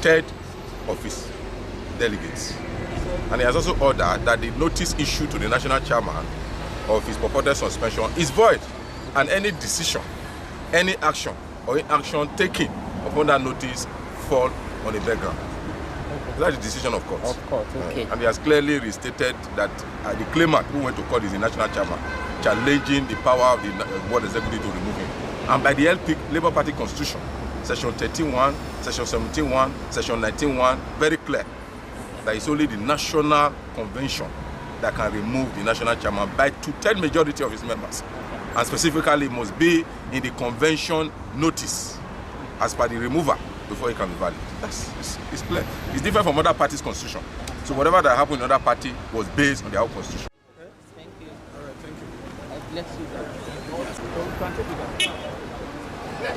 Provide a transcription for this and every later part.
two-thirds of his delegates. And he has also ordered that the notice issued to the national chairman of his purported suspension is void, and any decision, any action or inaction taken upon that notice fall on the background. That's the decision of court. Of course, okay. And he has clearly restated that the claimant who went to court is the national chairman, challenging the power of the board executive to remove him. And by the LP Labour Party Constitution, Section 13(1), Section 17(1), Section 19(1), very clear that it's only the National Convention that can remove the national chairman by two-thirds majority of his members. And specifically, it must be in the convention notice as per the remover before it can be valid. It's clear. It's different from other parties' constitution. So whatever that happened in other party was based on their own constitution. Okay. Thank you. All right, thank you. I bless you.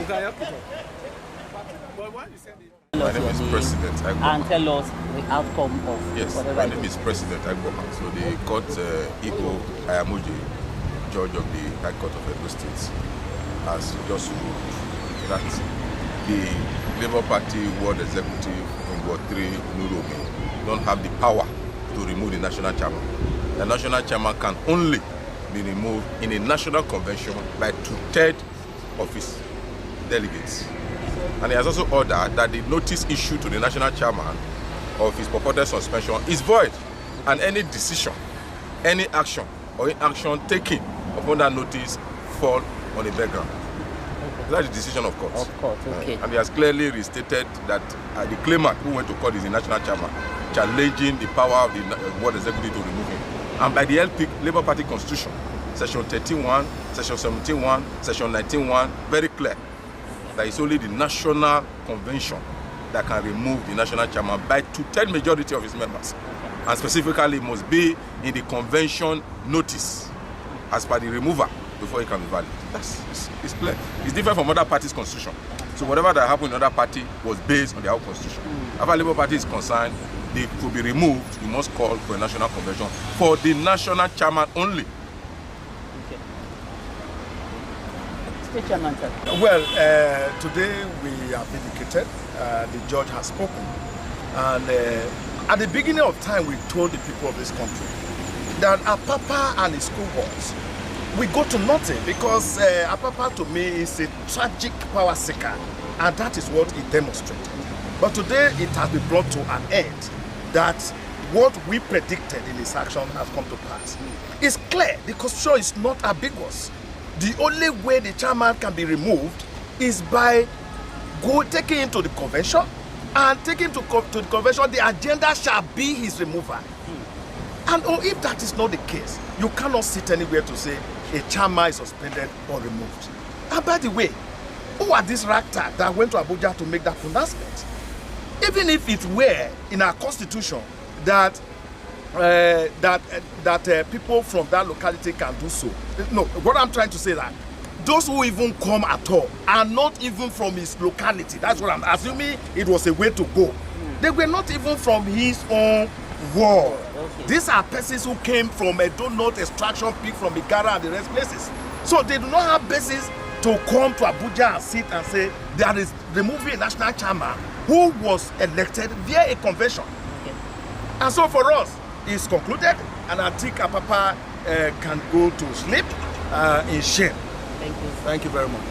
Is that helpful? Well, why you said it? My name is President Agbo. And tell us the outcome of Yes, whatever. my name is President Agbo. So the court, Iko Ayamuji, judge of the High Court of Edo State, has just ruled that the Labour Party World Executive in Ward 3, Nuromi, don't have the power to remove the national chairman. The national chairman can only be removed in a national convention by two-thirds of his delegates. And he has also ordered that the notice issued to the national chairman of his purported suspension is void, and any decision, any action or inaction taken upon that notice fall on the background. That's the decision of court. Of course, okay. And he has clearly restated that the claimant who went to court is the national chairman, challenging the power of the board executive to remove him. And by the LP Labour Party Constitution, Section 13(1), Section 17(1), Section 19(1), very clear that it's only the National Convention that can remove the national chairman by two-thirds majority of his members. And specifically, it must be in the convention notice as per the remover before it can be valid. It's clear. It's different from other parties' constitution. So whatever that happened in other party was based on their own constitution. As far as Labour Party is concerned, they could be removed. You must call for a national convention for the national chairman only. Well, today we are vindicated. The judge has spoken. And at the beginning of time, we told the people of this country that Apapa and his schoolboys, we go to nothing because Apapa to me is a tragic power seeker, and that is what he demonstrated. But today it has been brought to an end that what we predicted in his action has come to pass. It's clear, the constitution is not ambiguous. The only way the chairman can be removed is by taking him to the convention, and taking him to the convention, the agenda shall be his removal. And if that is not the case, you cannot sit anywhere to say a chairman is suspended or removed. And by the way, who are these ragtag that went to Abuja to make that pronouncement? Even if it were in our constitution that people from that locality can do so. No, what I'm trying to say is that those who even come at all are not even from his locality. That's what I'm assuming. It was a way to go. They were not even from his own ward. Okay. These are persons who came from a donut extraction peak from Igara and the rest places. So they do not have basis to come to Abuja and sit and say there is removing a national chairman who was elected via a convention. Okay. And so for us, it's concluded, and I think Apapa can go to sleep in shame. Thank you. Thank you very much.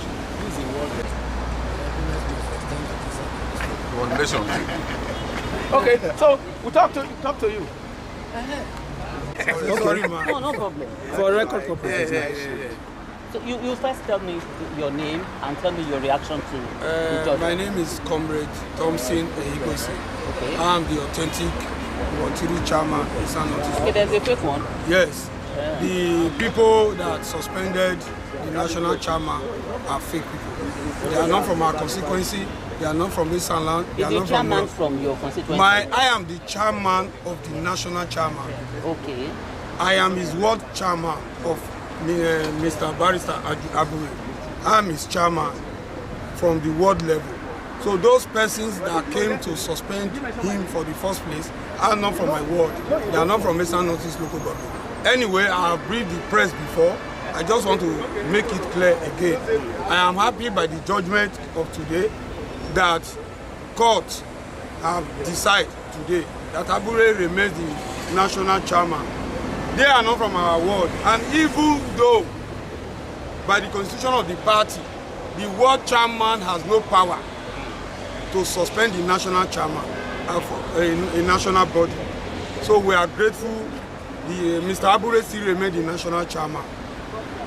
Okay, so we talk to you. Sorry, man. No problem. For record purposes. Yeah. So you first tell me your name and tell me your reaction to the judge. My name is Comrade Thompson Ehigosi. Okay. I am the authentic Wantiri chairman. Okay, there's a fake one. Yes. Yeah. The people that suspended the national chairman are fake people. They are not from our constituency. They are not from Eastern Land. Is the chairman from your constituency? I am the chairman of the national chairman. Okay. I am his ward chairman of Mr. Barrister Abure. I am his chairman from the ward level. So those persons that came to suspend him for the first place are not from my ward. They are not from Eastern Northeast local government. Anyway, I have briefed the press before. I just want to make it clear again. I am happy by the judgment of today that court have decided today that Abure remains the national chairman. They are not from our ward, and even though by the constitution of the party, the ward chairman has no power to suspend the national chairman of a national body. So we are grateful Mr. Abure still remains the national chairman.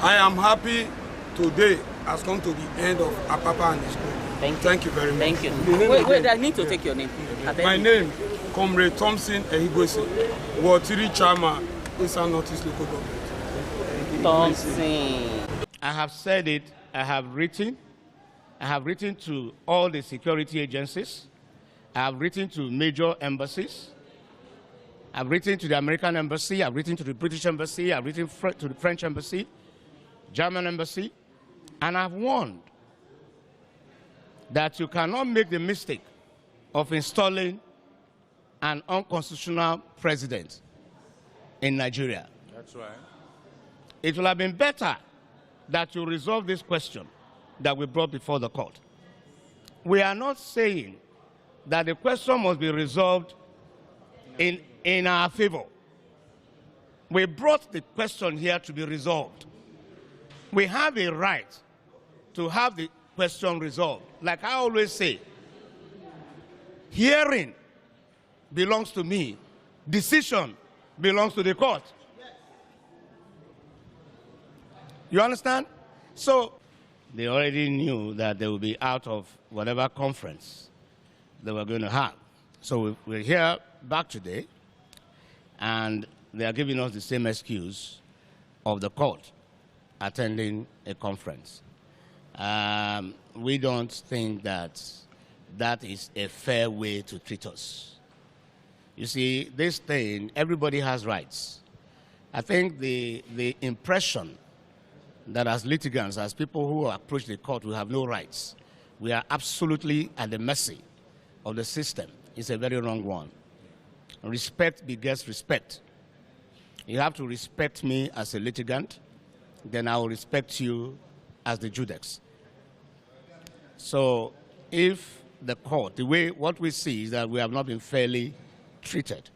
I am happy today has come to the end of Apapa and his group. Thank you very much. Thank you. Wait, I need to take your name. My name, Comrade Thompson Ehigwesi, Ward 3 Chairman, Eastern Northeast Local Government. Thompson. I have said it, I have written to all the security agencies, I have written to major embassies, I've written to the American embassy, I've written to the British embassy, I've written to the French embassy, German embassy, and I've warned that you cannot make the mistake of installing an unconstitutional president in Nigeria. That's right. It will have been better that you resolve this question that we brought before the court. We are not saying that the question must be resolved in our favor. We brought the question here to be resolved. We have a right to have the question resolved. Like I always say, hearing belongs to me, decision belongs to the court. You understand? So they already knew that they would be out of whatever conference they were going to have. So we're here back today, and they are giving us the same excuse of the court attending a conference. We don't think that that is a fair way to treat us. You see, this thing, everybody has rights. I think the impression that as litigants, as people who approach the court, we have no rights. We are absolutely at the mercy of the system. It's a very wrong one. Respect begets respect. You have to respect me as a litigant, then I will respect you as the judex. So if the court, what we see is that we have not been fairly treated.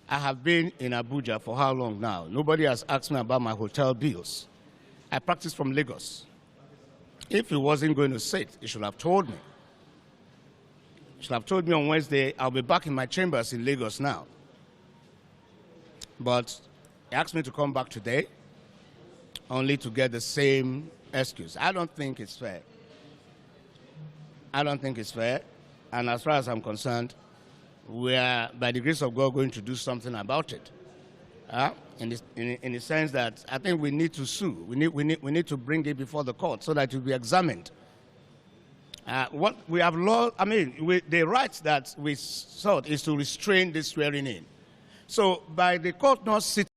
I have been in Abuja for how long now? Nobody has asked me about my hotel bills. I practice from Lagos. If he wasn't going to sit, he should have told me. He should have told me on Wednesday, I'll be back in my chambers in Lagos now. But he asked me to come back today, only to get the same excuse. I don't think it's fair. I don't think it's fair. And as far as I'm concerned, we are, by the grace of God, going to do something about it. In the sense that I think we need to sue. We need to bring it before the court so that it will be examined. What we have lost, the rights that we sought is to restrain this swearing in. So by the court not sitting